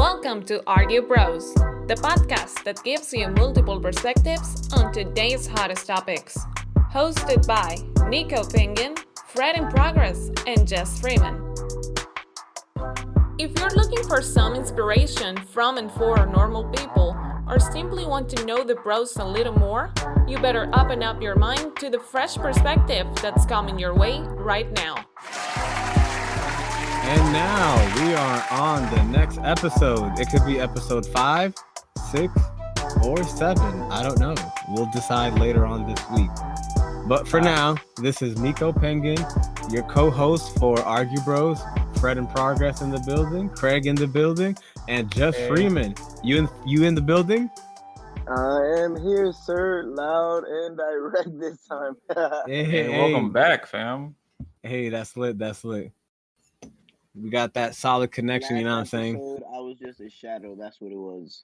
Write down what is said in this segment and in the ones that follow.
Welcome to ArgueBros, the podcast that gives you multiple perspectives on today's hottest topics. Hosted by NicoPengin, Fred in Progress, and Jess Freeman. If you're looking for some inspiration from and for normal people, or simply want to know the bros a little more, you better open up your mind to the fresh perspective that's coming your way right now. And now we are on the next episode. It could be episode 5, 6, or 7. I don't know. We'll decide later on this week. But for now, this is NicoPengin, your co-host for ArgueBros, Fred in Progress in the building, Craig in the building, and Jeff Freeman. You in the building? I am here, sir, loud and direct this time. Hey, welcome back, fam. Hey, that's lit. We got that solid connection, you know what I'm saying? I was just a shadow. That's what it was.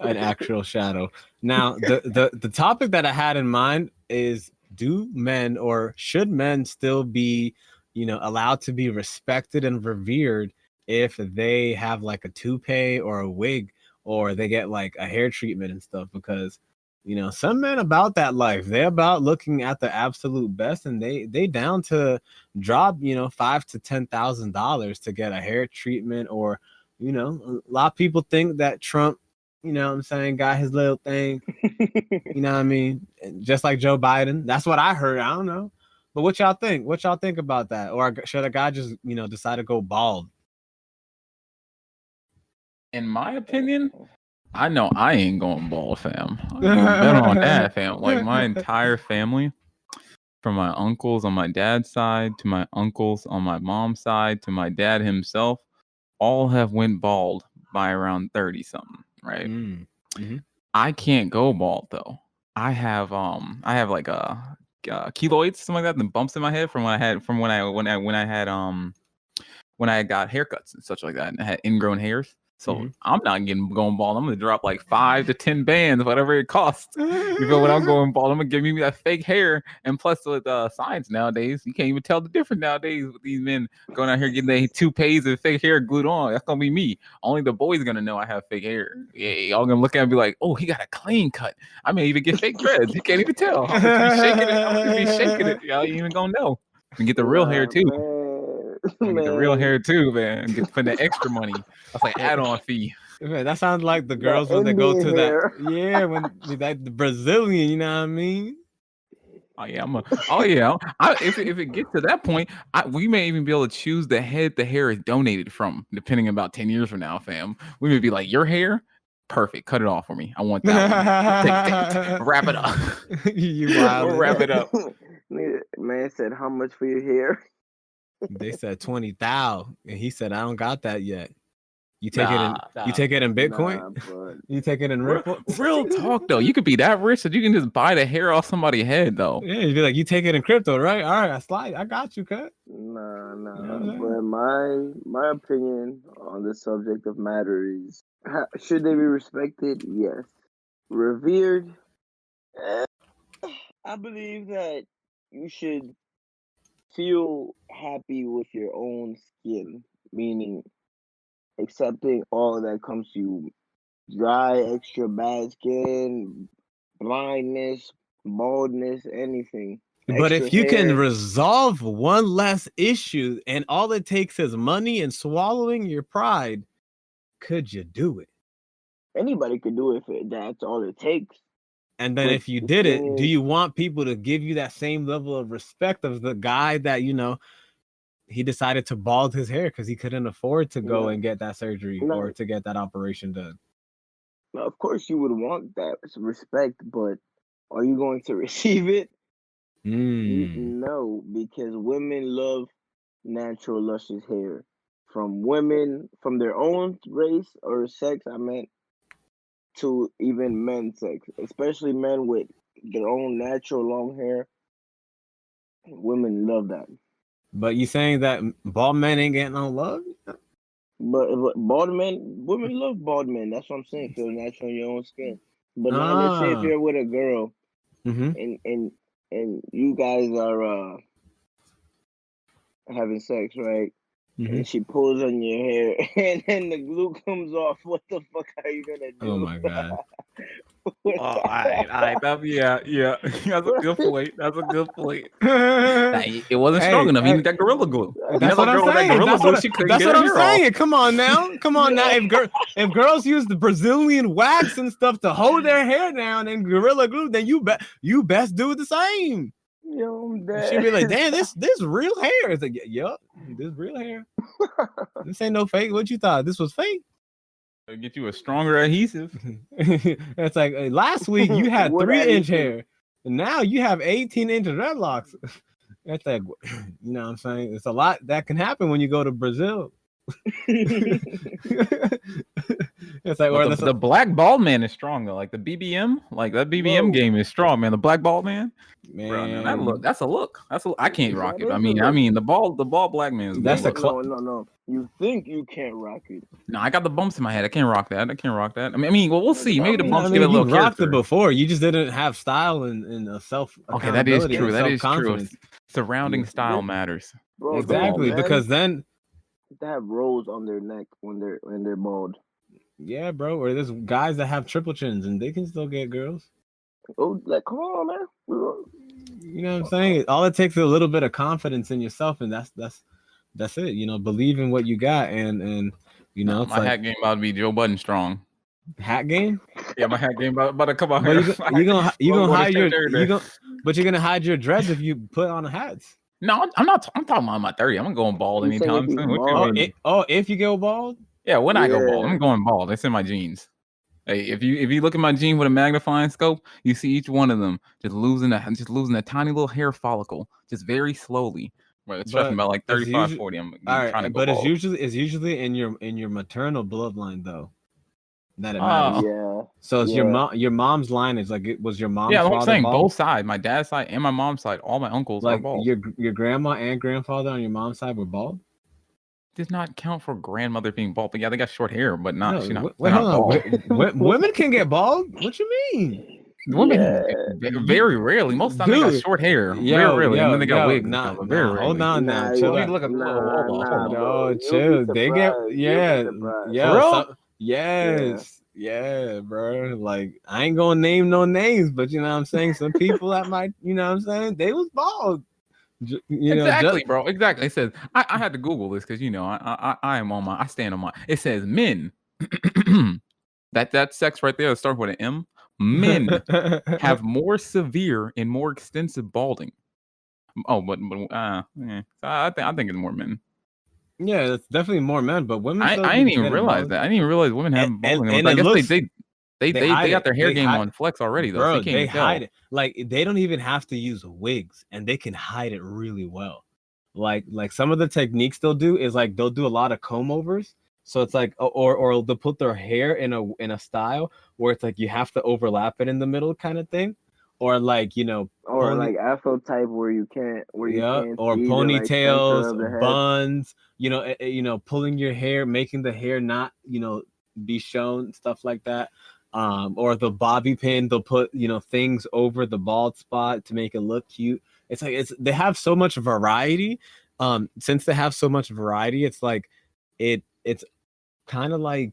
An actual shadow. Now, the topic that I had in mind is, do men or should men still be, allowed to be respected and revered if they have like a toupee or a wig, or they get like a hair treatment and stuff? Because some men about that life, they're about looking at the absolute best, and they down to drop $5,000 to $10,000 to get a hair treatment. Or a lot of people think that Trump, got his little thing. Just like Joe Biden. That's what I heard. I don't know, but what y'all think about that? Or should a guy just decide to go bald? In my opinion, I know I ain't going bald, fam. I'm going better on that, fam. Like, my entire family, from my uncles on my dad's side to my uncles on my mom's side to my dad himself, all have went bald by around 30 something, right? Mm-hmm. I can't go bald though. I have like a keloids, something like that, the bumps in my head from when I had got haircuts and such like that, and I had ingrown hairs. So I'm not going bald. I'm gonna drop like 5 to 10 bands, whatever it costs. You feel when I'm going bald, I'm gonna give me that fake hair. And plus, with science nowadays, you can't even tell the difference nowadays with these men going out here getting their toupees and fake hair glued on. That's gonna be me. Only the boys gonna know I have fake hair. Yeah, y'all gonna look at me and be like, "Oh, he got a clean cut." I may even get fake dreads. You can't even tell. I'm gonna be shaking it. Y'all ain't even gonna know. And get the real hair too. Get the real hair too, man. For the extra money. That's like add-on fee. Man, that sounds like the girls when they go to hair. that. Yeah, when that the Brazilian, you know what I mean? Oh yeah, if it gets to that point, we may even be able to choose the head the hair is donated from, depending about 10 years from now, fam. We may be like, your hair, perfect. Cut it off for me. I want that one. Wrap it up. We'll wrap it up. Man said, how much for your hair? They said 20,000, and he said, I don't got that yet. You take you take it in Bitcoin? You take it in Ripple? Real talk though. You could be that rich that you can just buy the hair off somebody's head though. Yeah, you'd be like, you take it in crypto, right? All right, I got you, cut. Nah. But my opinion on the subject of matter is, should they be respected? Yes. Revered? I believe that you should feel happy with your own skin, meaning accepting all that comes to you. Dry, extra bad skin, blindness, baldness, anything. But Extra if you hair. can resolve one less issue and all it takes is money and swallowing your pride, could you do it? Anybody could do it if that's all it takes. And then if you did it, do you want people to give you that same level of respect of the guy that, he decided to bald his hair because he couldn't afford to go and get that surgery or to get that operation done? Now, of course, you would want that respect, but are you going to receive it? No, because women love natural, luscious hair. From women, from their own race or sex, I meant, to even men's sex, especially men with their own natural long hair. Women love that. But you saying that bald men ain't getting no love? But bald men, women love bald men. That's what I'm saying. Feel natural in your own skin. But now let's say if you're with a girl and you guys are having sex, right? and she pulls on your hair, and then the glue comes off. What the fuck are you gonna do? Oh my god. Oh, all right. Yeah. That's a good point. That's a good point. It wasn't strong enough. You need that gorilla glue. That's what I'm saying. That's what I'm saying. Come on now. If girls use the Brazilian wax and stuff to hold their hair down and gorilla glue, then you best do the same. Yo, I'm dead. She'd be like, damn, this real hair. It's like, yup, this real hair. This ain't no fake. What you thought? This was fake? Get you a stronger adhesive. It's like last week you had 3-inch hair, and now you have 18-inch dreadlocks. That's like, you know what I'm saying? It's a lot that can happen when you go to Brazil. It's like, or the black bald man is strong though. Like the BBM, like that BBM game is strong, man. The black bald man, man, bro, that's a look. I can't rock it. I mean, the bald black man is that's no. You think you can't rock it? No, I got the bumps in my head. I can't rock that. I mean, well, we'll see. Maybe the bumps give it a little character. You rocked it before. You just didn't have style and a self. Okay, that is true. That is true. Surrounding style matters. Bro, exactly, because then they have rolls on their neck when they're bald. Yeah, bro. Or there's guys that have triple chins and they can still get girls. Oh, like, come on, man. You know what I'm saying? All it takes is a little bit of confidence in yourself, and that's it. You know, believe in what you got, and you know, my hat game about to be Joe Budden strong. Hat game? Yeah, my hat game about to come out. You gonna hide but you're gonna hide your dreads if you put on hats. No, I'm not. I'm talking about my 30. I'm gonna go bald anytime soon. If you go bald. Yeah, when I go bald, I'm going bald. It's in my genes. Hey, if you look at my gene with a magnifying scope, you see each one of them just losing a tiny little hair follicle, just very slowly. Well, it's talking about like 35, 40. I'm trying to go bald. It's usually in your maternal bloodline though. That it matters. Yeah. So it's your mom's line is like it was your mom's. Yeah, father I'm saying bald? both sides, my dad's side and my mom's side, all my uncles are bald. Your grandma and grandfather on your mom's side were bald. Does not count for grandmother being bald, but yeah, they got short hair, but not. No, women can get bald. What you mean? Women very rarely. Most of the time they got short hair. Very rarely, and then they got wigs. Very rarely. Hold on now. Chill. Look at chill. They get yeah, bro. Like I ain't gonna name no names, but you know what I'm saying. Some people that might, you know what I'm saying, they was bald. Exactly, bro. Exactly. It says I had to Google this because you know I stand on my. It says men. that sex right there starts with an M. Men have more severe and more extensive balding. Oh, but I think it's more men. Yeah, it's definitely more men, but women. I didn't even realize that. I didn't even realize women have balding. And I guess they got their hair game on flex already though. Bro, so they hide it. Like they don't even have to use wigs, and they can hide it really well. Like some of the techniques they'll do is like they'll do a lot of comb overs. So it's like or they'll put their hair in a style where it's like you have to overlap it in the middle kind of thing. Or like, you know, or like Afro type where you can't or ponytails, like buns, you know, pulling your hair, making the hair not, you know, be shown, stuff like that. Or the bobby pin, they'll put, you know, things over the bald spot to make it look cute. It's like they have so much variety. Since they have so much variety, it's like it's kind of like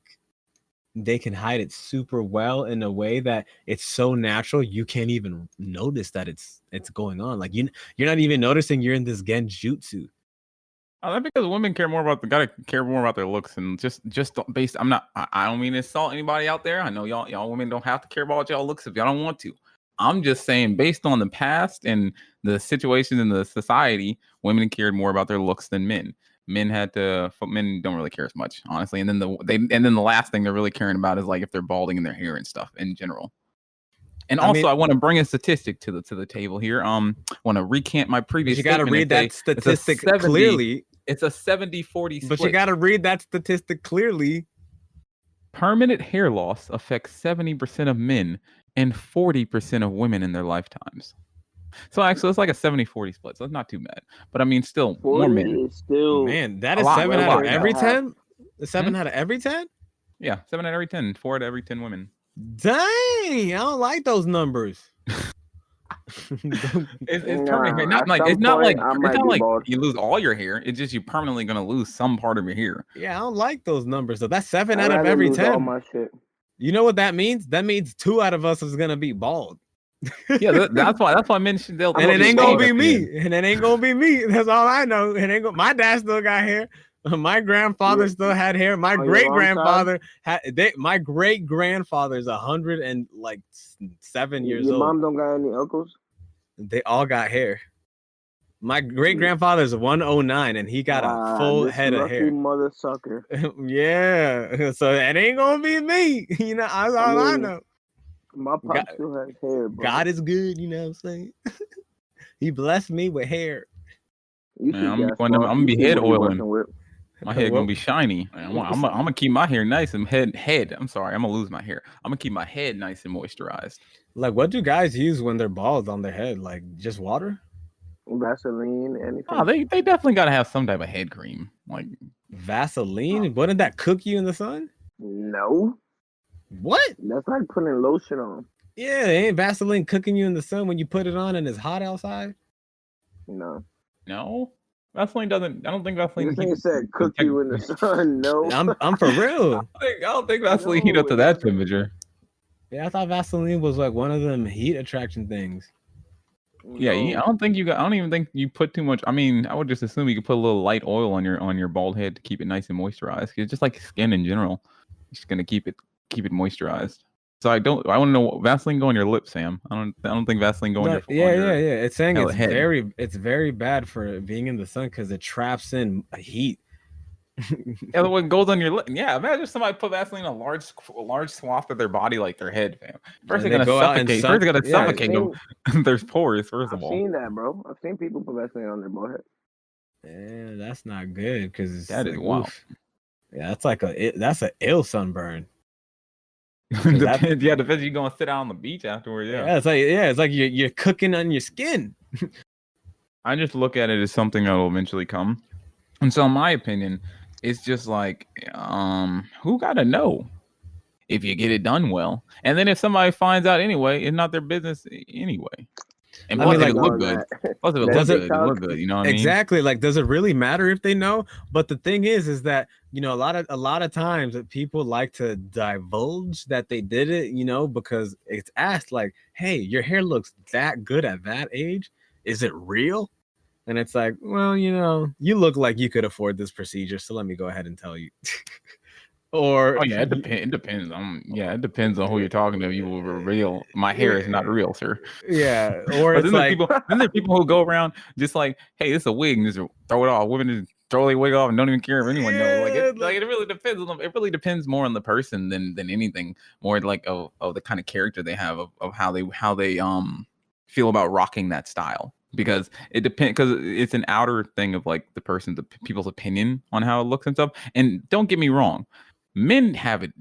they can hide it super well in a way that it's so natural you can't even notice that it's going on. Like you're not even noticing you're in this genjutsu. Oh, that's because women gotta care more about their looks and just based. I don't mean to insult anybody out there. I know y'all women don't have to care about y'all looks if y'all don't want to. I'm just saying, based on the past and the situations in the society, women cared more about their looks than men. Men don't really care as much, honestly. And then the last thing they're really caring about is like if they're balding in their hair and stuff in general. And I want to bring a statistic to the table here. Want to recant my previous. You got to read that statistic clearly. It's a 70-40 split. But you got to read that statistic clearly. Permanent hair loss affects 70% of men and 40% of women in their lifetimes. So actually, it's like a 70-40 split. So it's not too bad. But I mean, still more men. Man, that is 7 out of every 10. 7 out of every 10. Yeah, 7 out of every 10. 4 out of every 10 women. Dang, I don't like those numbers. It's permanent hair. Not at like some it's not point, like I it's might not be like bald. you lose all your hair. It's just you're permanently gonna lose some part of your hair. Yeah, I don't like those numbers though. That's 7 I'd out of rather every lose all 10. my shit. You know what that means? That means 2 out of us is gonna be bald. Yeah, that's why I mentioned they'll. And it be ain't gonna bald be at the me. end. And it ain't gonna be me. That's all I know. It ain't go- My dad still got hair. My grandfather Yeah. still had hair. My On your great mom's grandfather had. My great grandfather is 107 years Your old. mom don't got any uncles? They all got hair. My great grandfather is 109, and he got a full this head of lucky hair. mother sucker. Yeah, so it ain't gonna be me. You know, that's all I mean, know. My pop God, still has hair, bro. God is good. You know what I'm saying? He blessed me with hair. You Man, see I'm gas gonna You be see head what you're oiling. working with. My hair gonna be shiny. I'm gonna keep my hair nice and head. I'm sorry, I'm gonna lose my hair. I'm gonna keep my head nice and moisturized. Like, what do guys use when they're bald on their head? Like, just water? Vaseline, anything. Oh, they definitely gotta have some type of head cream. Like Vaseline? Wouldn't that cook you in the sun? No. What? That's like putting lotion on. Yeah, ain't Vaseline cooking you in the sun when you put it on and it's hot outside? No. Vaseline doesn't. I don't think Vaseline. This thing said cook you in the sun. No. I'm for real. I don't think Vaseline heat up to that temperature. Yeah, I thought Vaseline was like one of them heat attraction things. Yeah, I don't even think you put too much. I mean, I would just assume you could put a little light oil on your bald head to keep it nice and moisturized. It's just like skin in general. It's just gonna keep it moisturized. So I want to know, Vaseline go on your lips, Sam. I don't think Vaseline go on your Yeah. It's saying it's head. very bad for being in the sun because it traps in heat. Yeah, what goes on your lip. Yeah, imagine if somebody put Vaseline on a large swath of their body, like their head, fam. First they're gonna suffocate. First they're gonna suffocate them. There's pores. First of all, I've seen that, bro. I've seen people put Vaseline on their bald head. Yeah, that's not good because that is wild. Yeah, that's an ill sunburn. Depends. Yeah, depends. You gonna sit out on the beach afterwards. Yeah, it's like you're cooking on your skin. I just look at it as something that will eventually come, and so in my opinion, it's just like, who gotta know if you get it done well, and then if somebody finds out anyway, it's not their business anyway. And plus, it look good. Plus, it look good. You know what I mean? Exactly. Like, does it really matter if they know? But the thing is that, you know, a lot of times that people like to divulge that they did it, you know, because it's asked like, hey, your hair looks that good at that age. Is it real? And it's like, well, you know, you look like you could afford this procedure, so let me go ahead and tell you. Or it depends on it depends on who you're talking to. You were real. My hair is not real, sir. Yeah. Or it's like then there are people who go around just like, hey, this is a wig, and just throw it off. Women just throw their wig off and don't even care if anyone knows. Like it really depends on them. It really depends more on the person than anything. More like of the kind of character they have, of how they feel about rocking that style. Because it depends, because it's an outer thing of like people's opinion on how it looks and stuff. And don't get me wrong, men have it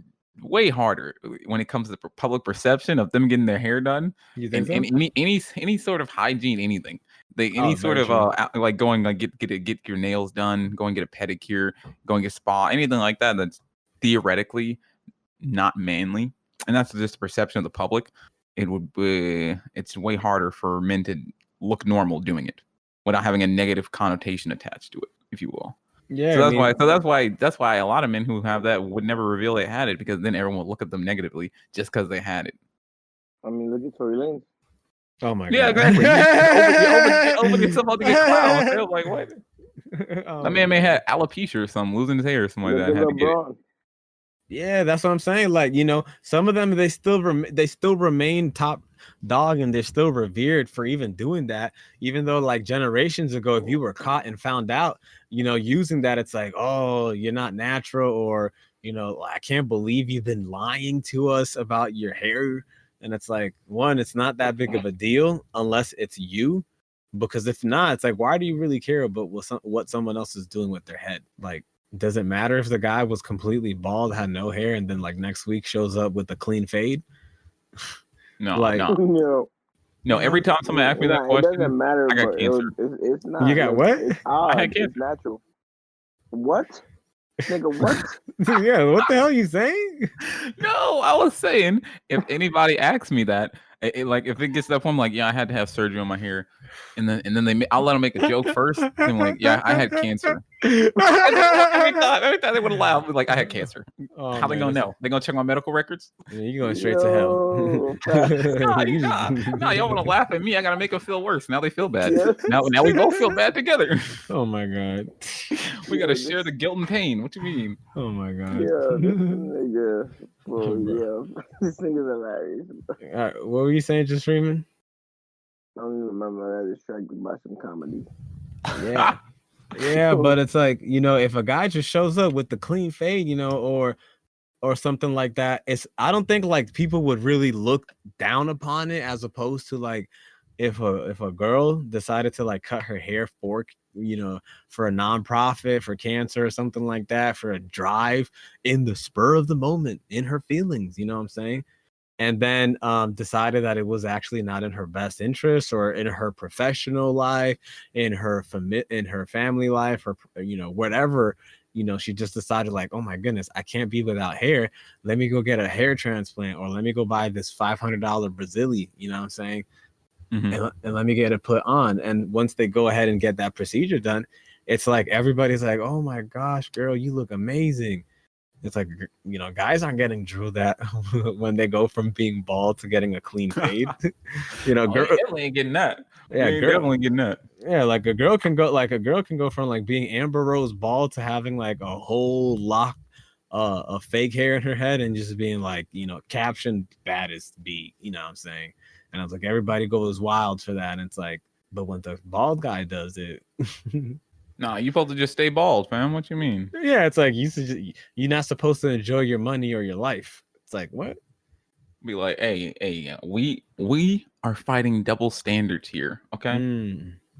way harder when it comes to the public perception of them getting their hair done. And any sort of hygiene, anything. Sort of like going like get your nails done, go and get a pedicure, go and get a spa, anything like that that's theoretically not manly. And that's just the perception of the public. It's way harder for men to look normal doing it without having a negative connotation attached to it, if you will. Yeah. So that's why a lot of men who have that would never reveal they had it, because then everyone would look at them negatively just because they had it. I mean, look at Tory Lanez. Oh my God. Yeah, exactly. You open yourself up to get clowns. They're like, what? That man may have alopecia or something, losing his hair or something like that. Had to get it. Yeah, that's what I'm saying. Like, you know, some of them, they still remain top dog, and they're still revered for even doing that, even though like generations ago, if you were caught and found out, you know, using that, it's like, oh, you're not natural, or, you know, I can't believe you've been lying to us about your hair. And it's like, one, it's not that big of a deal unless it's you, because if not, it's like, why do you really care about what someone else is doing with their head? Like, does it matter if the guy was completely bald, had no hair, and then like next week shows up with a clean fade? No, like, no. Every time somebody asks me that question, it doesn't matter. I got cancer. It's not. You got what? It's odd. I had cancer. It's natural. What? Nigga, what? Yeah, what the hell are you saying? No, I was saying, if anybody asks me that, Like if it gets to that point, I'm like, yeah, I had to have surgery on my hair, and then I'll let them make a joke first. And I'm like, yeah, I had cancer. Every time they would laugh, like I had cancer. Oh, How they man, gonna that's- know? They gonna check my medical records? You're going straight to hell. Yo, facts. You just- Nah, y'all want to laugh at me? I gotta make them feel worse. Now they feel bad. Yeah. Now we both feel bad together. Oh my god. We gotta Yeah, share the guilt and pain. What you mean? Oh my god. Yeah, this nigga. Bro, Bro. yeah. This nigga's hilarious. All right, what were you saying, just Freeman? I don't even remember. I got distracted by some comedy. Yeah. Yeah, but it's like, if a guy just shows up with the clean fade, or something like that, I don't think like people would really look down upon it, as opposed to like if a girl decided to like cut her hair for a nonprofit, for cancer or something like that, for a drive in the spur of the moment, in her feelings, you know what I'm saying? And then decided that it was actually not in her best interest, or in her professional life, in her family life, or whatever. She just decided like, oh my goodness, I can't be without hair. Let me go get a hair transplant, or let me go buy this $500 Brazili, you know what I'm saying? Mm-hmm. And let me get it put on. And once they go ahead and get that procedure done, it's like everybody's like, oh my gosh, girl, you look amazing. It's like, guys aren't getting drilled at when they go from being bald to getting a clean fade. Girl, definitely ain't getting that. Yeah, girl, definitely getting that. Yeah, like a girl can go from like being Amber Rose bald to having like a whole lock of fake hair in her head, and just being like, captioned baddest beat, you know what I'm saying? And I was like, everybody goes wild for that. And it's like, but when the bald guy does it, nah, you supposed to just stay bald, fam. What you mean? Yeah, it's like you're not supposed to enjoy your money or your life. It's like, what? Be like, hey, we are fighting double standards here, okay?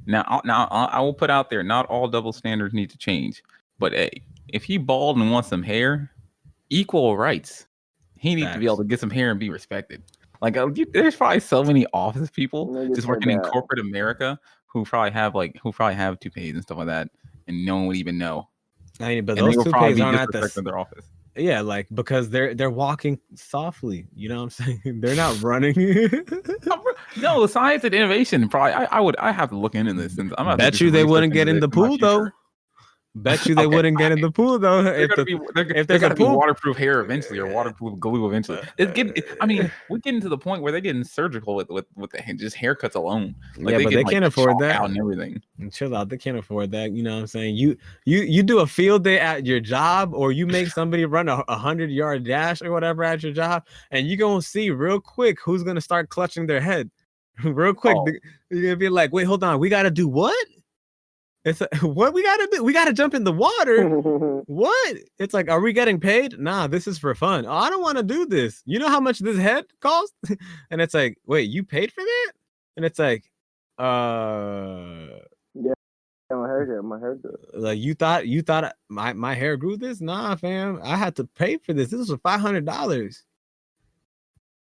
Now I will put out there, not all double standards need to change, but hey, if he bald and wants some hair, equal rights. He needs to be able to get some hair and be respected. Like, there's probably so many office people just working in corporate America who probably have toupees and stuff like that, and no one would even know. I mean, but those toupees aren't at their office. Yeah, like, because they're walking softly. You know what I'm saying? They're not running. No, science and innovation. Probably, I have to look into this. And I'm bet you they wouldn't get in the pool though. Bet you they wouldn't get in the pool though. If there's gonna be waterproof hair eventually, or waterproof glue eventually. We're getting to the point where they're getting surgical with just haircuts alone. Like, yeah, but they can't afford that and everything. And chill out, they can't afford that. You know what I'm saying? You do a field day at your job, or you make somebody run a 100-yard dash or whatever at your job, and you gonna see real quick who's gonna start clutching their head. Real quick, you're gonna be like, wait, hold on, we gotta do what? It's like, what we gotta do? We gotta jump in the water. What? It's like, are we getting paid? Nah, this is for fun. Oh, I don't want to do this. You know how much this head costs? And it's like, wait, you paid for that? And it's like, yeah, my hair good. Like, you thought my hair grew this? Nah, fam, I had to pay for this. This was $500.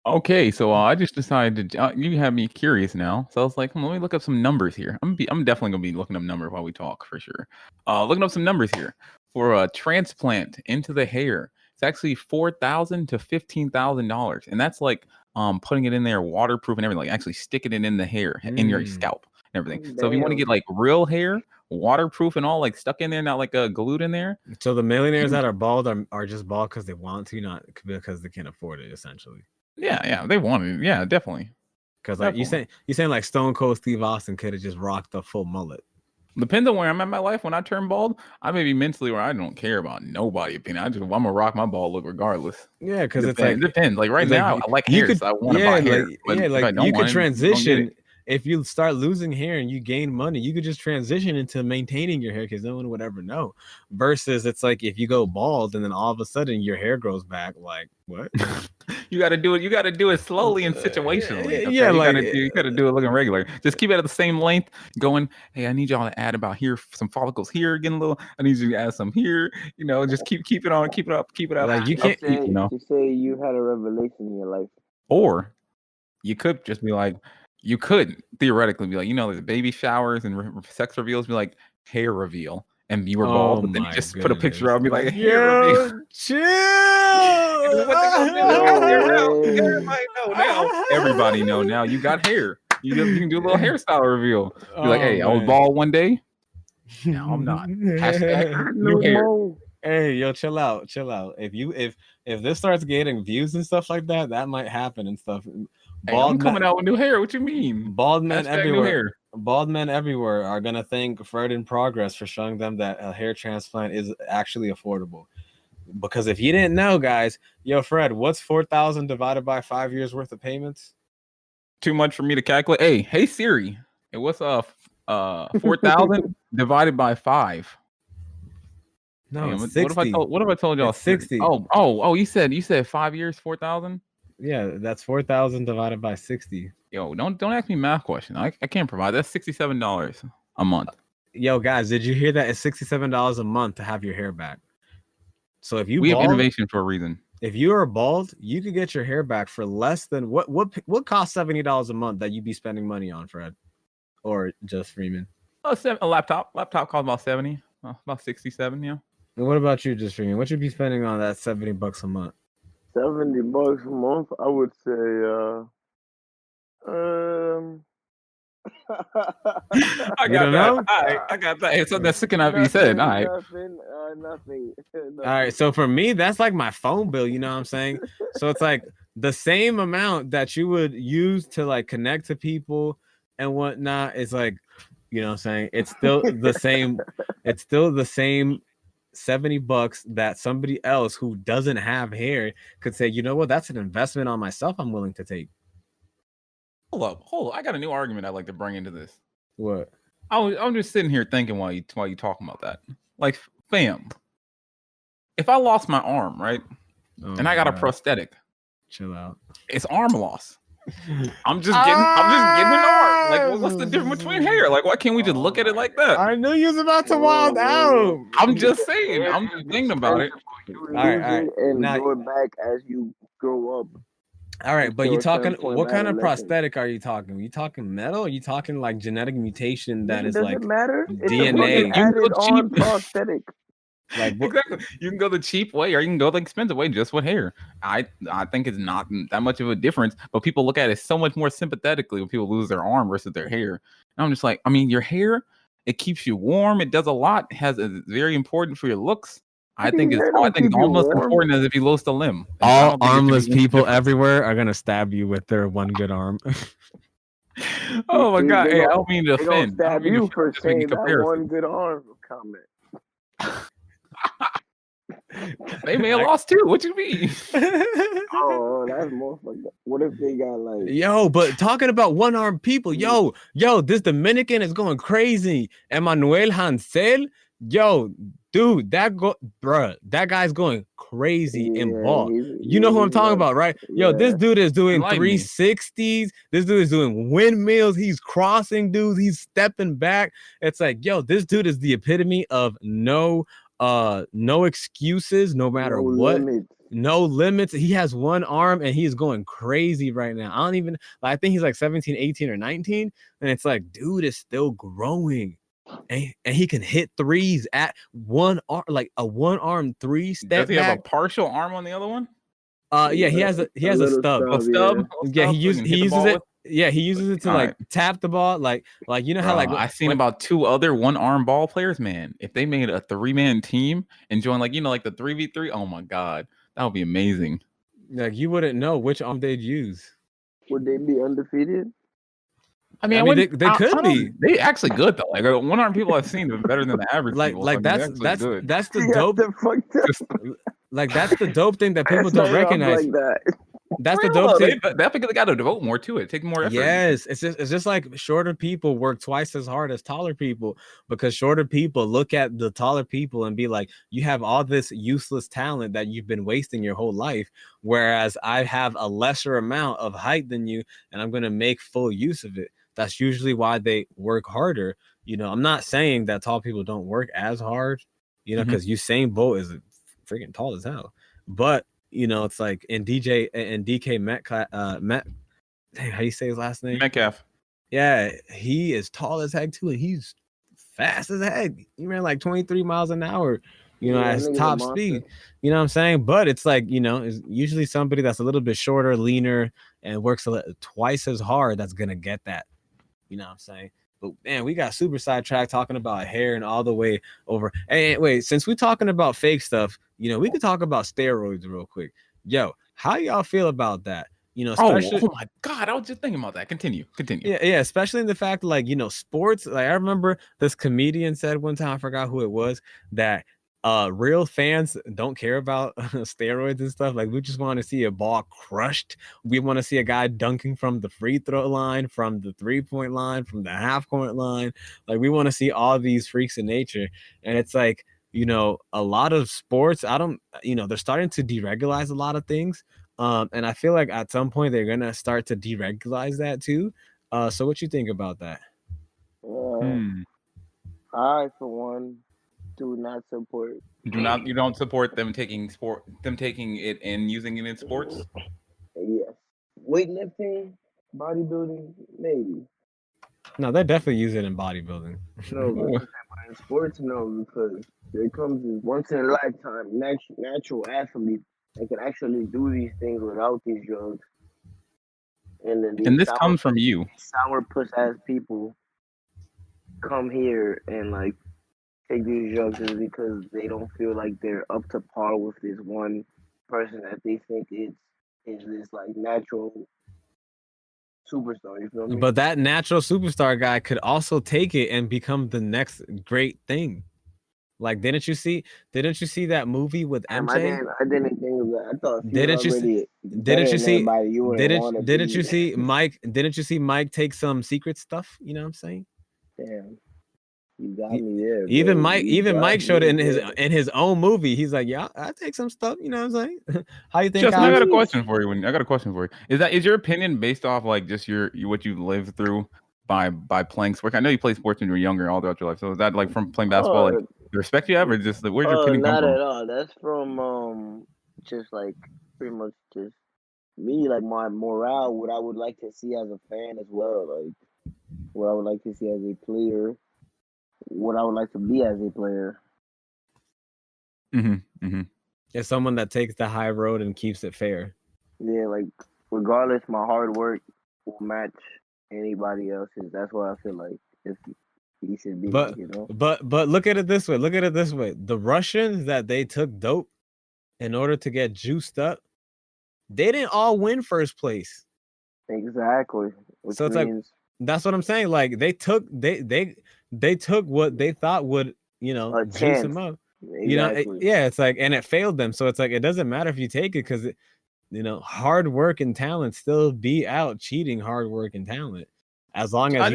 Okay, so I just decided to. You have me curious now, so I was like, let me look up some numbers here. I'm definitely gonna be looking up numbers while we talk for sure. Looking up some numbers here for a transplant into the hair. It's actually $4,000 to $15,000, and that's like putting it in there waterproof and everything, like actually sticking it in the hair, in your scalp and everything. Damn. So if you want to get like real hair, waterproof and all, like stuck in there, not like glued in there. So the millionaires that are bald are just bald because they want to, not because they can't afford it, essentially. Yeah, they want it. Yeah, definitely. Because like you saying like Stone Cold Steve Austin could have just rocked the full mullet. Depends on where I'm at in my life. When I turn bald, I may be mentally where I don't care about nobody's opinion. I'm gonna rock my bald look regardless. Yeah, because it depends. Like right now, I like hair, so I want to buy hair. You could transition. If you start losing hair and you gain money, you could just transition into maintaining your hair because no one would ever know. Versus, it's like if you go bald and then all of a sudden your hair grows back, like what? You got to do it. You got to do it slowly and situationally. Okay? Yeah, you got to do it looking regular. Just keep it at the same length. Going, hey, I need y'all to add about here some follicles here, getting a little. I need you to add some here. Just keep it on, keep it up. Like you can't. To say you had a revelation in your life, or you could just be like. You could theoretically be like, there's baby showers and sex reveals, be like hair reveal, and you were bald, but then you just put a picture of me like hair reveal. Chill. What they gonna do? know now. Everybody know now. You got hair. You can do a little hairstyle reveal. Be like, hey, I was bald one day. Now I'm not. Hashtag new hair. Hey, yo, chill out. If this starts getting views and stuff like that, that might happen and stuff. Hey, I'm coming out with new hair. What you mean? Bald men Hashtag everywhere. Bald men everywhere are gonna thank Fred in Progress for showing them that a hair transplant is actually affordable. Because if you didn't know, guys, yo, Fred, what's 4,000 divided by 5 years worth of payments? Too much for me to calculate. Hey Siri, it was 4,000 divided by 5. No, Damn, it's 60. What if I told y'all It's 60? Oh, you said 5 years, 4,000. Yeah, that's 4,000 divided by 60. Yo, don't ask me math question. I can't provide. That's $67 a month. Yo, guys, did you hear that? It's $67 a month to have your hair back. So if you have bald, innovation for a reason. If you are bald, you could get your hair back for less than what costs $70 a month that you'd be spending money on, Fred, or just Freeman? A laptop costs about 70, about 67. Yeah. And what about you, just Freeman? What you be spending on that $70 a month? $70 a month, I would say. I got that. I got that. So that's sticking out. You said, all right. Nothing. All right. So for me, that's like my phone bill. You know what I'm saying? So it's like the same amount that you would use to like connect to people and whatnot. It's like, you know what I'm saying? It's still the same. It's still the same $70 that somebody else who doesn't have hair could say, you know what? That's an investment on myself. I'm willing to take. Hold up. I got a new argument I'd like to bring into this. What? I'm just sitting here thinking while you talking about that. Like, fam, if I lost my arm, right, and I got a prosthetic, chill out. It's arm loss. I'm just getting an arm. Like, what's the difference between hair? Like, why can't we just look at it like that? I knew you was about to wild out. I'm just saying. I'm just thinking about it. All right. And now, go back as you grow up. All right, but you talking what kind of prosthetic are you talking? Are you talking metal? Or are you talking like genetic mutation that is like matter? DNA? Added on prosthetic. Like exactly. You can go the cheap way or you can go the expensive way just with hair. I think it's not that much of a difference, but people look at it so much more sympathetically when people lose their arm versus their hair. And I'm just like, I mean, your hair, it keeps you warm. It does a lot. It's very important for your looks. I think it's almost important as if you lost a limb. All armless people everywhere are gonna stab you with their one good arm. Oh my god! Hey, I don't mean to offend. Stab you for saying that one good arm comment. They may have lost too. What you mean? Oh, that's more fucked up. What if they got like but talking about one-armed people, yo, this Dominican is going crazy. Emmanuel Hansel, dude, that guy's going crazy in ball. You know who I'm talking about, right? Yo, this dude is doing 360s. This dude is doing windmills. He's crossing dudes. He's stepping back. It's like, yo, this dude is the epitome of no excuses, no matter what. No limits. He has one arm and he's going crazy right now. I think he's like 17, 18 or 19. And it's like, dude is still growing. And he can hit threes at one arm, like a one arm three step. Does he have a partial arm on the other one? Yeah, he has a stub. A stub? Yeah, he uses it. Yeah, he uses it to like tap the ball, like you know how like I've seen about 2 other one-arm ball players. Man, if they made a 3-man team and join like like the 3v3, oh my god, that would be amazing. Like you wouldn't know which arm they'd use. Would they be undefeated? I mean they could be. They actually good though. Like one-arm people I've seen are better than the average. People. That's the dope. Like that's the dope thing that people don't recognize. Like that. That's the dope thing. That because they got to devote more to it, take more effort. Yes, it's just like shorter people work twice as hard as taller people because shorter people look at the taller people and be like, you have all this useless talent that you've been wasting your whole life, whereas I have a lesser amount of height than you and I'm going to make full use of it. That's usually why they work harder. I'm not saying that tall people don't work as hard, because Usain Bolt is freaking tall as hell, but it's like in DK Metcalf, how do you say his last name? Metcalf. Yeah, he is tall as heck too, and he's fast as heck. He ran like 23 miles an hour. you know, Yeah, that as nigga's a top monster. speed. You know what I'm saying? But it's like, you know, it's usually somebody that's a little bit shorter, leaner, and works twice as hard that's gonna get that. You know what I'm saying? But man, we got super sidetracked talking about hair and all the way over. Hey, wait, since we're talking about fake stuff, you know, we could talk about steroids real quick. Yo, how y'all feel about that? You know, especially Oh my God, I was just thinking about that. Continue. yeah, especially in the fact like, you know, sports. Like I remember this comedian said one time, I forgot who it was, that real fans don't care about steroids and stuff. Like we just want to see a ball crushed. We want to see a guy dunking from the free throw line, from the 3-point line, from the half-court line. Like we want to see all these freaks in nature. And it's like, you know, a lot of sports, you know, they're starting to deregulize a lot of things. And I feel like at some point they're gonna start to deregulize that too. So what you think about that? I, for one, do not support. You don't support them taking it and using it in sports? Yes. Weightlifting, bodybuilding, maybe. No, they definitely use it in bodybuilding. No, but in sports, no, because there comes this once in a lifetime natural athlete that can actually do these things without these drugs. And then And this comes from you. sourpuss ass people come here and like take these drugs is because they don't feel like they're up to par with this one person that they think is this like natural superstar. You feel me? But that natural superstar guy could also take it and become the next great thing. Like, didn't you see that movie with MJ? I didn't think of that. I thought if you Didn't you already see? better Didn't you than see? everybody, you wouldn't want to Didn't be. you see Mike? Didn't you see Mike take some secret stuff? You know what I'm saying? Damn, you got me there. Even bro. Mike, You even got Mike showed it me there. in his own movie. He's like, yeah, I take some stuff. You know what I'm saying? How you think? Justin, I got a question for you. I got a question for you. Is your opinion based off like just what you lived through by playing sports? I know you played sports when you were younger all throughout your life. So is that like from playing basketball, like the respect you have, or just where's your opinion come Not from? at all. That's from just like pretty much just me, like my morale, what I would like to see as a fan as well, like what I would like to see as a player, what I would like to be as a player. It's someone that takes the high road and keeps it fair. Yeah, like regardless, my hard work will match anybody else's. That's what I feel like if he should be. But you know. but look at it this way. Look at it this way. The Russians that they took dope in order to get juiced up, they didn't all win first place. Exactly. Which So it's means, like that's what I'm saying. Like they took what they thought would, you know, juice them up. Exactly. You know, it's like, and it failed them. So it's like it doesn't matter if you take it because you know, hard work and talent still be out cheating hard work and talent. As long as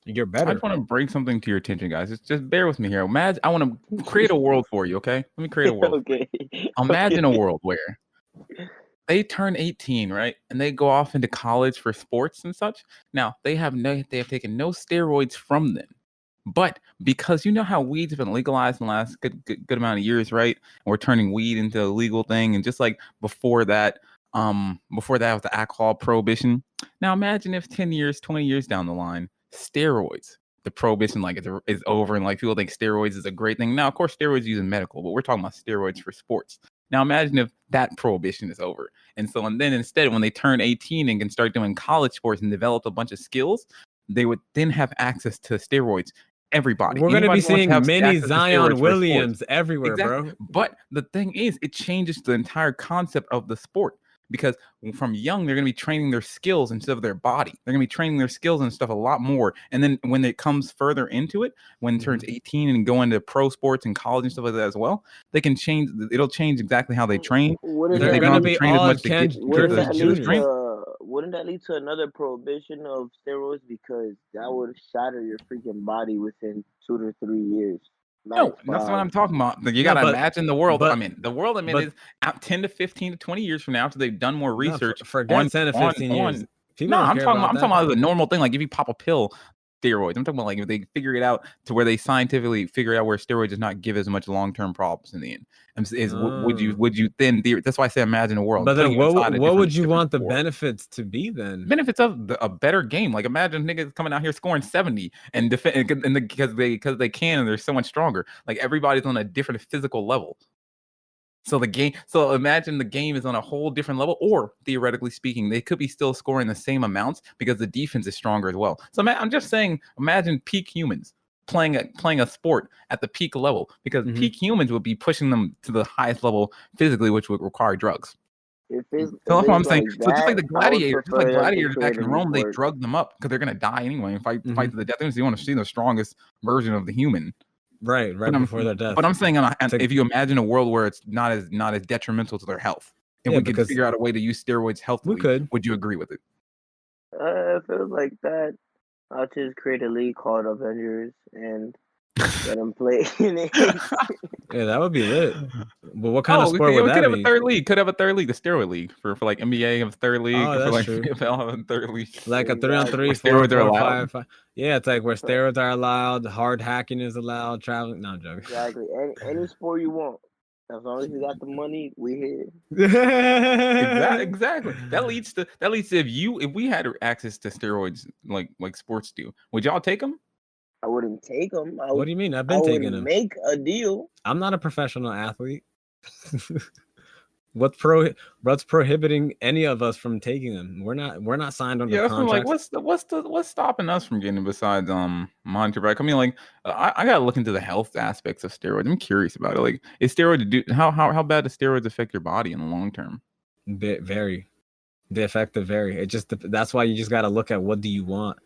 you're better. I just want to bring something to your attention, guys. Just bear with me here. Imagine I want to create a world for you, okay? Let me create a world. Okay. Imagine a world where they turn 18, right? And they go off into college for sports and such. Now, they have taken no steroids from them. But because you know how weed's been legalized in the last good amount of years, right? And we're turning weed into a legal thing. And just like before that was the alcohol prohibition. Now imagine if 10 years, 20 years down the line, steroids, the prohibition is over and like people think steroids is a great thing. Now, of course, steroids used in medical, but we're talking about steroids for sports. Now imagine if that prohibition is over. And then instead, when they turn 18 and can start doing college sports and develop a bunch of skills, they would then have access to steroids. Everybody. We're going to be seeing mini Zion Williams everywhere, exactly. Bro. But the thing is, it changes the entire concept of the sport. Because from young, they're going to be training their skills instead of their body. They're going to be training their skills and stuff a lot more. And then when it comes further into it, when it turns 18 and go into pro sports and college and stuff like that as well, they can change. It'll change exactly how they train. They're going to be all Ken Griffey Jr. Wouldn't that lead to another prohibition of steroids? Because that would shatter your freaking body within 2 to 3 years. No, that's what I'm talking about. You got to imagine the world. The world I'm in is out 10 to 15 to 20 years from now after they've done more research. Forget 10 to 15 years. I'm talking about the normal thing. Like if you pop a pill, steroids. I'm talking about like if they figure it out to where they scientifically figure out where steroids does not give as much long-term problems in the end. Would you then? That's why I say imagine a world. But then what would you want the world. benefits to be then? Benefits of a better game. Like imagine niggas coming out here scoring 70 and defend because they can and they're so much stronger. Like everybody's on a different physical level. So imagine the game is on a whole different level, or theoretically speaking, they could be still scoring the same amounts because the defense is stronger as well. So I'm just saying, imagine peak humans playing a sport at the peak level, because peak humans would be pushing them to the highest level physically, which would require drugs. That's what I'm saying. So just like the gladiators, back in Rome, they drugged them up because they're gonna die anyway and fight to the death. You want to see the strongest version of the human. Right before their death. But I'm saying, if you imagine a world where it's not as detrimental to their health, if we could figure out a way to use steroids healthily, would you agree with it? If it was like that, I'll just create a league called Avengers and let them play in it. Yeah, that would be lit. But what kind of sport would that be? Could have a third league, the steroid league for like NBA have a third league. Oh, that's true. NFL have a third league. Like a 3-on-3, steroids are allowed. 5. Yeah, it's like where steroids are allowed, hard hacking is allowed, traveling. No, I'm joking. Exactly. Any sport you want. As long as you got the money, we here. Exactly. That leads to if we had access to steroids like sports do, would y'all take them? I wouldn't take them. What do you mean? I've been taking them. Make a deal. I'm not a professional athlete. What's prohibiting any of us from taking them? We're not signed under contracts. Like what's stopping us from getting it besides monetary? Right? I mean, like I gotta look into the health aspects of steroids. I'm curious about it. Like, is steroid how bad do steroids affect your body in the long term? Very. The effective vary. That's why you just gotta look at what do you want.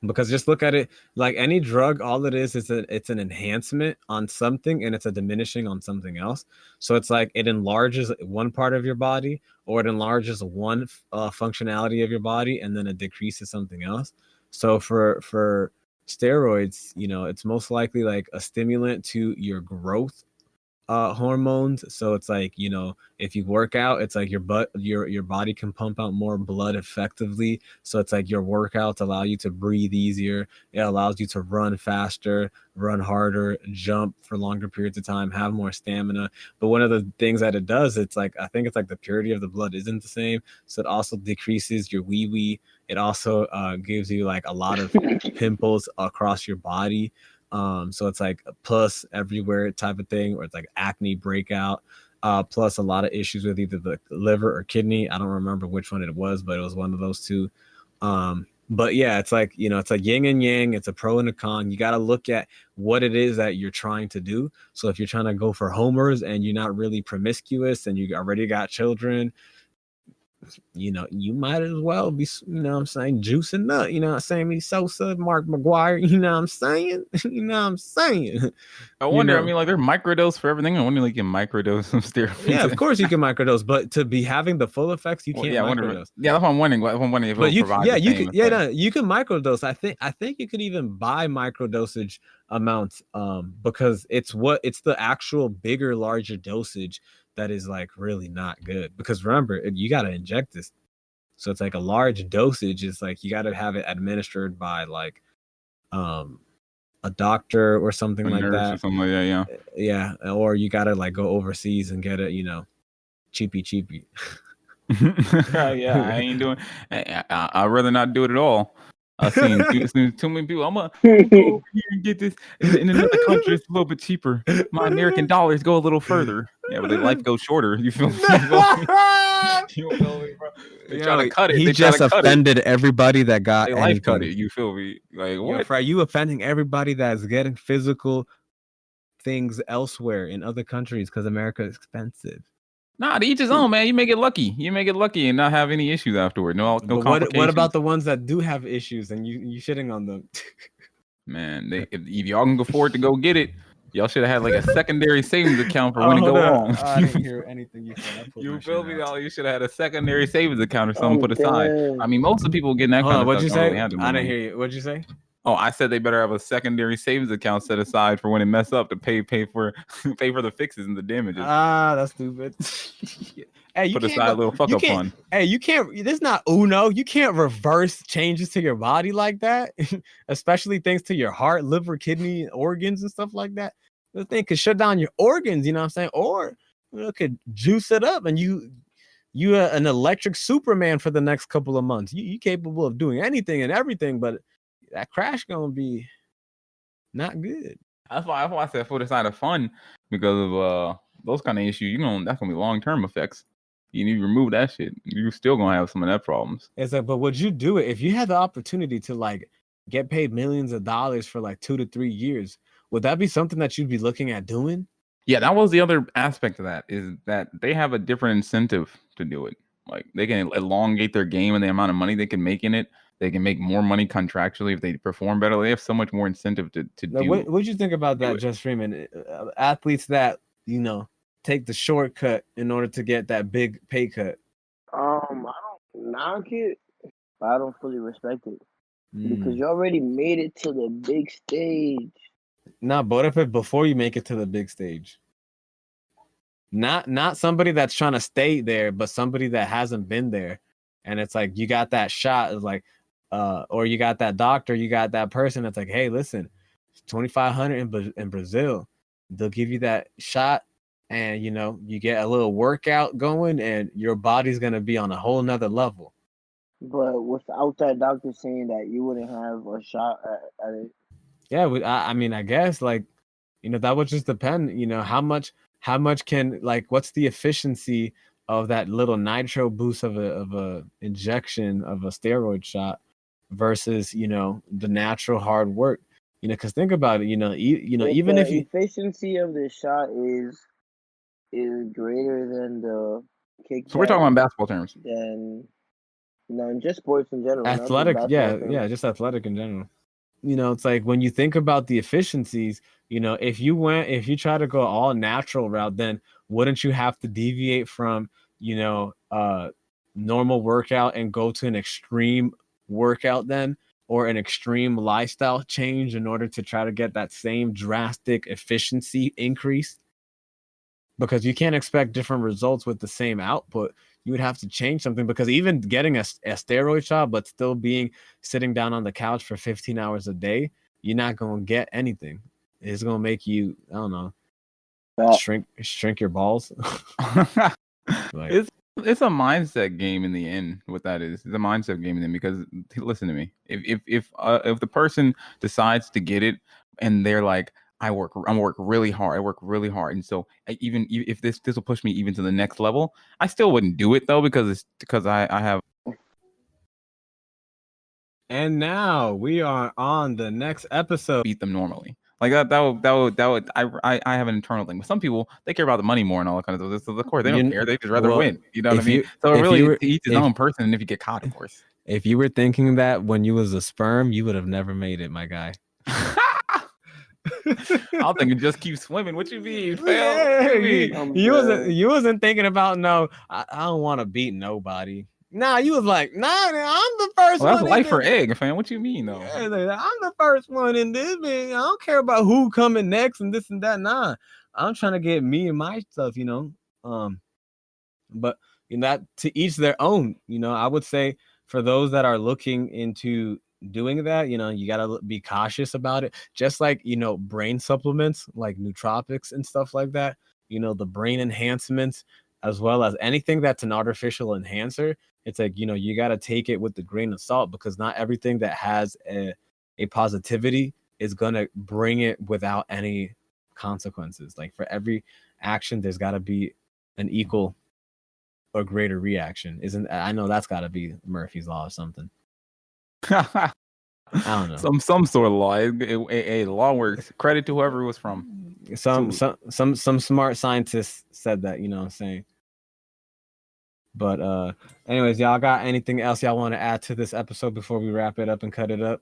Because just look at it like any drug, all it is it's an enhancement on something and it's a diminishing on something else. So it's like it enlarges one part of your body, or it enlarges one functionality of your body, and then it decreases something else. So for steroids, it's most likely like a stimulant to your growth hormones. So it's like, if you work out, it's like your body can pump out more blood effectively. So it's like your workouts allow you to breathe easier. It allows you to run faster, run harder, jump for longer periods of time, have more stamina. But one of the things that it does, I think it's like the purity of the blood isn't the same. So it also decreases your wee. It also gives you like a lot of pimples across your body. So it's like a pus everywhere type of thing, or it's like acne breakout, plus a lot of issues with either the liver or kidney. I don't remember which one it was, but it was one of those two. But yeah, it's like, it's like yin and yang. It's a pro and a con. You got to look at what it is that you're trying to do. So if you're trying to go for homers and you're not really promiscuous and you already got children, you might as well be, juicing up, Sammy Sosa, Mark McGuire, I'm saying. I wonder, I mean, like, they're microdose for everything. I wonder, like, you can microdose of steroids. Yeah, of course you can microdose, but to be having the full effects, you can't microdose. That's what I'm wondering. If but you can microdose. I think you could even buy microdosage amounts, because it's the actual bigger, larger dosage that is like really not good. Because remember, you got to inject this, so it's like a large dosage. It's like you got to have it administered by like a doctor or something like that. Or something like that, yeah. Or you got to like go overseas and get it, cheapy. Yeah, I ain't doing. I'd rather not do it at all. I've seen too many people. I'm gonna go over here and get this in another country. It's a little bit cheaper. My American dollars go a little further. Yeah, but their life goes shorter. You feel me? You feel me, bro? They try to cut it. He just offended everybody that got they life cut it. You feel me? Like what? Are you offending everybody that's getting physical things elsewhere in other countries because America is expensive? Nah, to each his own, man. You make it lucky. And not have any issues afterward. No complications. What about the ones that do have issues and you shitting on them? Man, if y'all can afford to go get it, y'all should have had like a secondary savings account for when it go wrong. I didn't hear anything you said. You feel me? You should have had a secondary savings account or something put aside. I mean, most of the people getting that kind of what'd stuff. You say? I didn't hear you. What'd you say? Oh, I said they better have a secondary savings account set aside for when it mess up to pay for pay for the fixes and the damages. That's stupid. Hey, you Put can't aside go, a little fuck you up can't, fund. Hey, you can't. This not Uno. You can't reverse changes to your body like that, especially things to your heart, liver, kidney, organs, and stuff like that. The thing could shut down your organs. You know what I'm saying? Or it could juice it up, and you an electric Superman for the next couple of months. You capable of doing anything and everything, but that crash gonna be not good. That's why I said put aside a fund because of those kind of issues. That's gonna be long-term effects. You need to remove that shit. You're still gonna have some of that problems. It's like, but would you do it if you had the opportunity to like get paid millions of dollars for like 2 to 3 years? Would that be something that you'd be looking at doing? Yeah, that was the other aspect of that, is that they have a different incentive to do it. Like they can elongate their game and the amount of money they can make in it. They can make more money contractually if they perform better. They have so much more incentive to Like, do. What'd you think about that, Just Freeman? Athletes that take the shortcut in order to get that big pay cut. I don't knock it, but I don't fully respect it because you already made it to the big stage. Nah, but if it before you make it to the big stage. Not somebody that's trying to stay there, but somebody that hasn't been there. And it's like you got that shot, it's like or you got that doctor, you got that person that's like, hey, listen, 2,500 in Brazil. They'll give you that shot, and you get a little workout going, and your body's gonna be on a whole nother level. But without that doctor saying that, you wouldn't have a shot at it. Yeah, I mean, I guess like that would just depend. How much can, like, what's the efficiency of that little nitro boost of a injection of a steroid shot versus the natural hard work. Because think about it. Even if the efficiency of the shot is greater than the kickback. So we're talking about basketball terms. Then just sports in general. Athletic, just athletic in general. It's like when you think about the efficiencies, if you try to go all natural route, then wouldn't you have to deviate from, normal workout and go to an extreme workout then, or an extreme lifestyle change in order to try to get that same drastic efficiency increase? Because you can't expect different results with the same output. You would have to change something, because even getting a steroid shot but still sitting down on the couch for 15 hours a day, you're not going to get anything. It's going to make you, I don't know, shrink your balls. It's a mindset game in the end. What that is, it's a mindset game in the end, because listen to me. If the person decides to get it and they're like, I work really hard. And so even if this will push me even to the next level, I still wouldn't do it though, because I have. And now we are on the next episode. Beat them normally. Like that would I have an internal thing. But some people, they care about the money more and all that kind of stuff. So of course they don't care. They just rather win. You know what I mean? So really, to each his own person. And if you get caught, of course. If you were thinking that when you was a sperm, you would have never made it, my guy. I'm thinking just keep swimming. What you mean? You wasn't thinking about I don't want to beat nobody. Nah, you was like, I'm the first one. That's life for egg, fan. What you mean though? Yeah, I'm the first one in this, man. I don't care about who coming next and this and that. Nah, I'm trying to get me and my stuff, But that to each their own. I would say for those that are looking into doing that, you got to be cautious about it. Just like, brain supplements like nootropics and stuff like that, the brain enhancements, as well as anything that's an artificial enhancer. It's like, you got to take it with a grain of salt, because not everything that has a positivity is going to bring it without any consequences. Like for every action, there's got to be an equal or greater reaction. I know that's got to be Murphy's Law or something. I don't know. Some sort of law. The law works. Credit to whoever it was from. Some smart scientists said that, what I'm saying. But anyways, y'all got anything else y'all want to add to this episode before we wrap it up and cut it up?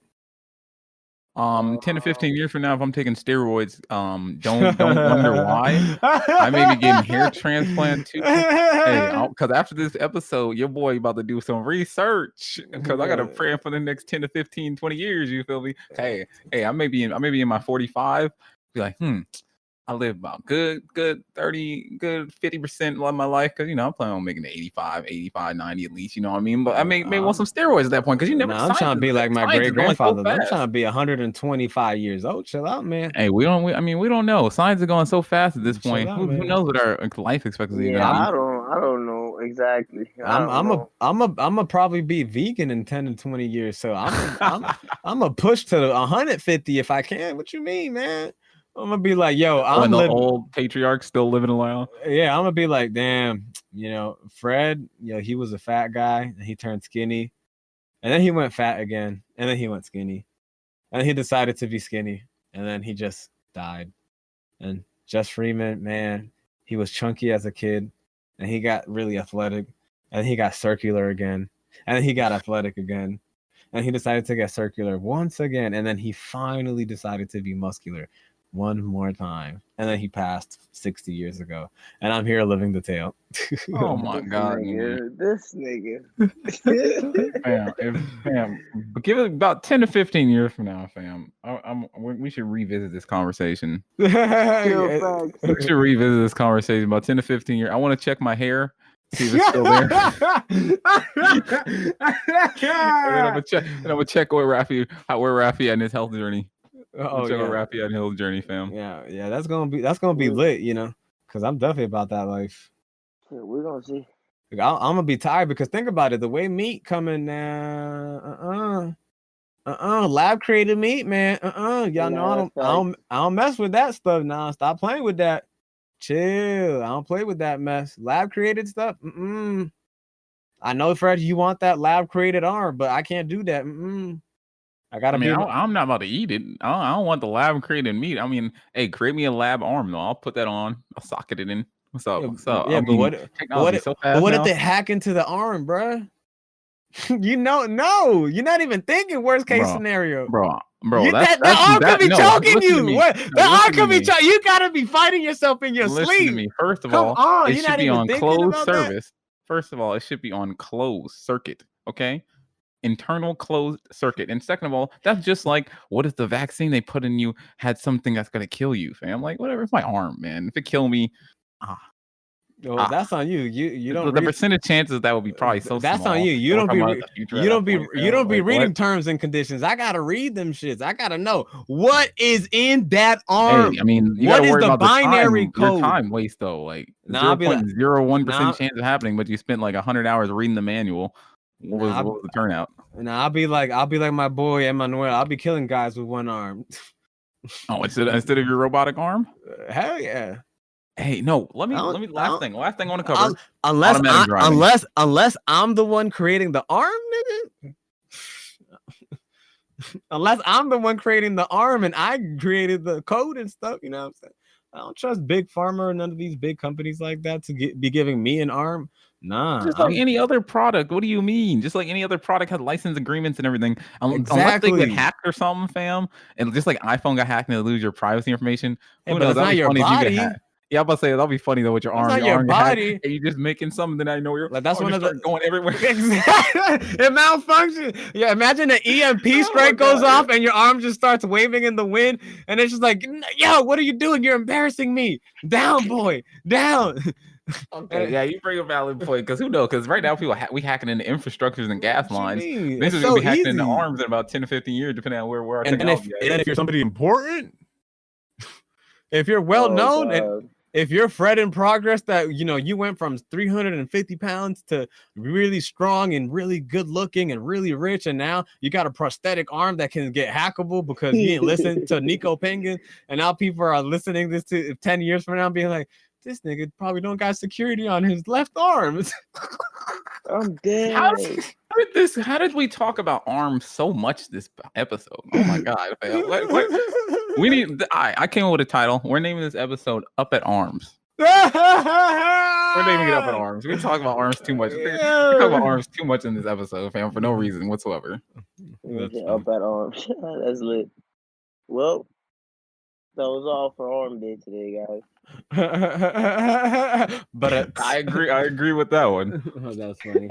10 to 15 years from now, if I'm taking steroids, don't wonder why. I may be getting hair transplant too. Hey, because after this episode, your boy about to do some research because I got to pray for the next 10 to 15, 20 years. You feel me? Hey, I may be in my 45. Be like, I live about good 30, good 50% of my life because, I'm planning on making it 85, 90 at least, you know what I mean? But I may want some steroids at that point because you never. I'm trying to be like my great grandfather. I'm trying to be 125 years old. Chill out, man. Hey, we don't know. Science is going so fast at this point. Who knows what our life expectancy is? I don't know exactly. I'm a probably be vegan in 10 to 20 years. So I'm a push to 150 if I can. What you mean, man? I'm gonna be like, yo, I'm the old patriarch still living around. Yeah, I'm gonna be like, damn, Fred, he was a fat guy and he turned skinny, and then he went fat again, and then he went skinny, and he decided to be skinny, and then he just died. And Jess Freeman, man, he was chunky as a kid, and he got really athletic, and he got circular again, and then he got athletic again, and he decided to get circular once again, and then he finally decided to be muscular one more time, and then he passed 60 years ago, and I'm here living the tale. Oh my God, this nigga. fam, give it about 10 to 15 years from now, fam. We should revisit this conversation. We should revisit this conversation about 10 to 15 years. I want to check my hair. See if it's still there. and I'm gonna check where Rafi and his health journey. Check out Rafi and Hill's journey, fam. Yeah, that's gonna be lit, because I'm definitely about that life. We're gonna see. I'm gonna be tired because think about it, the way meat coming now, lab created meat, man. Y'all know I don't mess with that stuff now. Stop playing with that. Chill. I don't play with that mess. Lab created stuff. I know, Fred, you want that lab created arm, but I can't do that. I'm not about to eat it. I don't want the lab created meat. I mean, hey, create me a lab arm though. I'll put that on. I'll socket it in. What's up? Yeah, but what if they hack into the arm, bro? No, you're not even thinking worst case scenario, bro. The arm could be choking you. The arm could be choking. You gotta be fighting yourself in your sleep. Listen to me. First of all, it should be on closed service. First of all, it should be on closed circuit. Okay. Internal closed circuit. And second of all, that's just like, what if the vaccine they put in you had something that's gonna kill you, fam? Like, whatever, it's my arm, man. If it kill me, that's on you. You don't. The percentage chances that would be probably so. That's small. On you. You don't be reading terms and conditions. I gotta read them shits. I gotta know what is in that arm. Hey, I mean, you what is the binary code? Your time waste though, like 0.01% chance of happening, but you spent like 100 hours reading the manual. What was the turnout? I'll be like my boy Emmanuel. I'll be killing guys with one arm. Oh, instead of your robotic arm? Hell yeah. Hey, no. Let me. Last thing I want to cover. Unless I'm the one creating the arm, nigga. Unless I'm the one creating the arm and I created the code and stuff, you know what I'm saying? I don't trust Big Pharma or none of these big companies like that to be giving me an arm. Nah. Just like any other product. What do you mean? Just like any other product has license agreements and everything. Unless they get hacked or something, fam. And just like iPhone got hacked and they lose your privacy information. Who knows? It's not your body. Yeah, I'm about to say that'll be funny though with your arm. Not your body. And you just making something that I know you're like. That's one of the going everywhere. Exactly. It malfunctions. Yeah, imagine an EMP strike goes off and your arm just starts waving in the wind, and it's just like, yo, what are you doing? You're embarrassing me. Down, boy, down. Okay, yeah, you bring a valid point because who knows? Because right now people we hacking into infrastructures and gas lines. This is gonna be hacking into arms in about 10 to 15 years, depending on where our technology is. And if you're somebody important, if you're well known, and if you're Fred in progress, that you went from 350 pounds to really strong and really good looking and really rich, and now you got a prosthetic arm that can get hackable because you didn't listen to NicoPengin, and now people are listening this to 10 years from now, being like, this nigga probably don't got security on his left arm. I'm dead. How did we talk about arms so much this episode? Oh my god! We need. I came up with a title. We're naming this episode "Up at Arms." We're naming it "Up at Arms." We talk about arms too much. We talk about arms too much in this episode, fam, for no reason whatsoever. Up at arms. That's lit. Well, that was all for Arm Day today, guys. But I agree with that one. Oh, that's funny.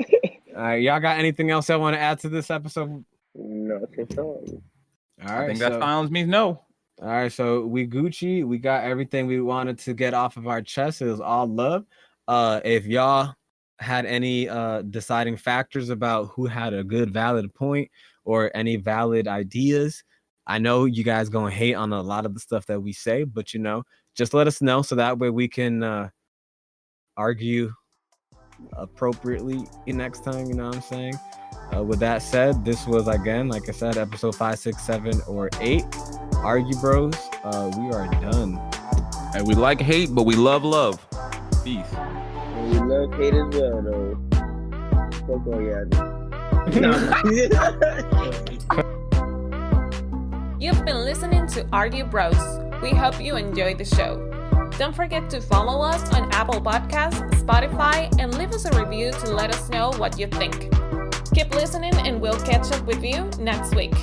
Y'all got anything else I want to add to this episode? Not at all. All right, I think that silence means no. All right, so we Gucci. We got everything we wanted to get off of our chest. It was all love. If y'all had any deciding factors about who had a good valid point or any valid ideas, I know you guys gonna hate on a lot of the stuff that we say, but just let us know so that way we can argue appropriately next time. You know what I'm saying? With that said, this was again, like I said, episode 5, 6, 7, or 8. ArgueBros. We are done. And we like hate, but we love love. Peace. And we love hate as well, though. Fuck all y'all. You've been listening to ArgueBros. We hope you enjoyed the show. Don't forget to follow us on Apple Podcasts, Spotify, and leave us a review to let us know what you think. Keep listening and we'll catch up with you next week.